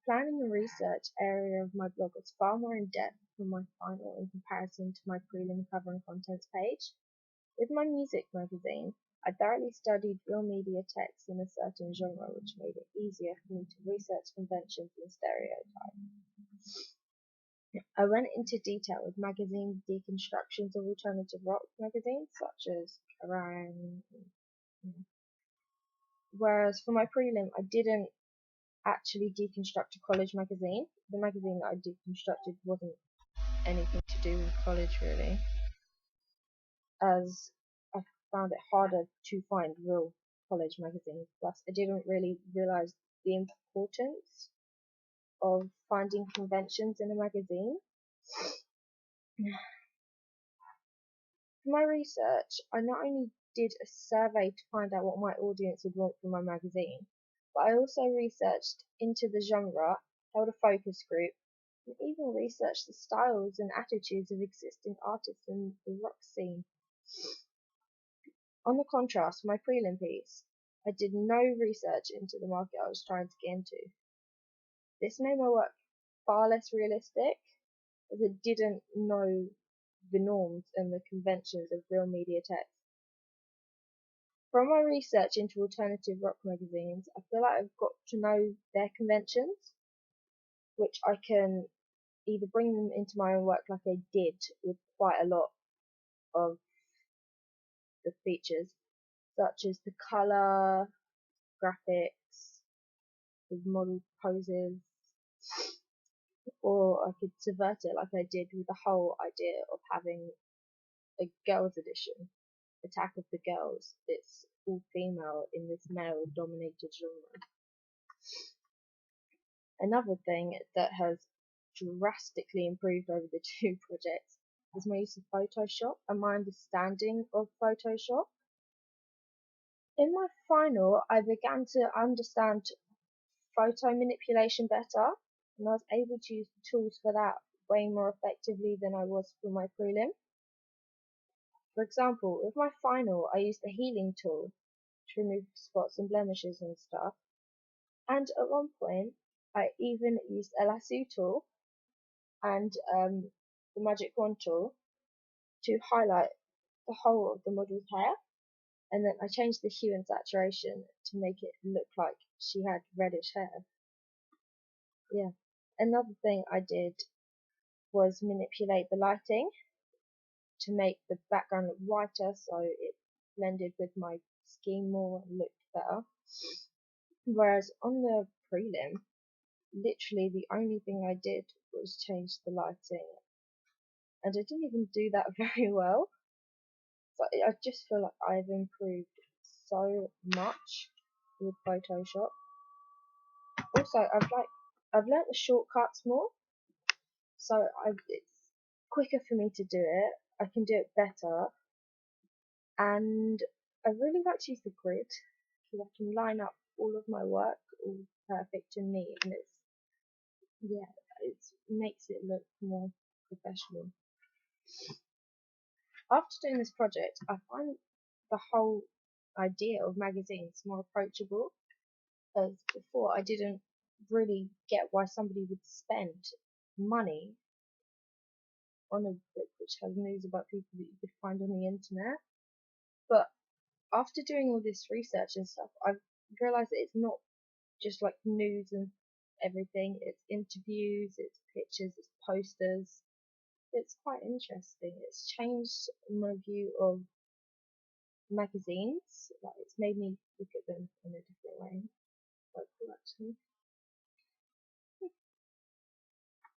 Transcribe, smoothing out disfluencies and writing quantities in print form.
planning and research area of my blog was far more in-depth than my final in comparison to my prelim cover and contents page. With my music magazine, I thoroughly studied real media texts in a certain genre, which made it easier for me to research conventions and stereotypes. I went into detail with magazine deconstructions of alternative rock magazines such as Kerrang! Whereas for my prelim, I didn't actually deconstruct a college magazine. The magazine that I deconstructed wasn't anything to do with college really, as I found it harder to find real college magazines. Plus, I didn't really realise the importance of finding conventions in a magazine. For my research, I not only did a survey to find out what my audience would want from my magazine, but I also researched into the genre, held a focus group, and even researched the styles and attitudes of existing artists in the rock scene. On the contrast, for my prelim piece, I did no research into the market I was trying to get into. This made my work far less realistic, as it didn't know the norms and the conventions of real media text. From my research into alternative rock magazines, I feel like I've got to know their conventions, which I can either bring them into my own work like I did with quite a lot of the features, such as the colour, graphics, the model poses, or I could subvert it like I did with the whole idea of having a girls' edition, Attack of the Girls. It's all female in this male-dominated genre. Another thing that has drastically improved over the two projects is my use of Photoshop and my understanding of Photoshop. In my final, I began to understand photo manipulation better, and I was able to use the tools for that way more effectively than I was for my prelim. For example, with my final, I used the healing tool to remove spots and blemishes and stuff, and at one point, I even used a lasso tool and the magic wand tool to highlight the whole of the model's hair, and then I changed the hue and saturation to make it look like she had reddish hair. Yeah. Another thing I did was manipulate the lighting to make the background look whiter so it blended with my scheme more and looked better. Whereas on the prelim, literally the only thing I did was change the lighting, and I didn't even do that very well. So I just feel like I've improved so much with Photoshop. Also, I've learnt the shortcuts more, so it's quicker for me to do it. I can do it better, and I really like to use the grid because I can line up all of my work all perfect and neat, and it makes it look more professional. After doing this project, I find the whole idea of magazines more approachable, as before I didn't really get why somebody would spend money on a book which has news about people that you could find on the internet. But after doing all this research and stuff, I've realised that it's not just like news and everything. It's interviews, it's pictures, it's posters. It's quite interesting. It's changed my view of magazines. Like, it's made me look at them in a different way. Quite cool, actually.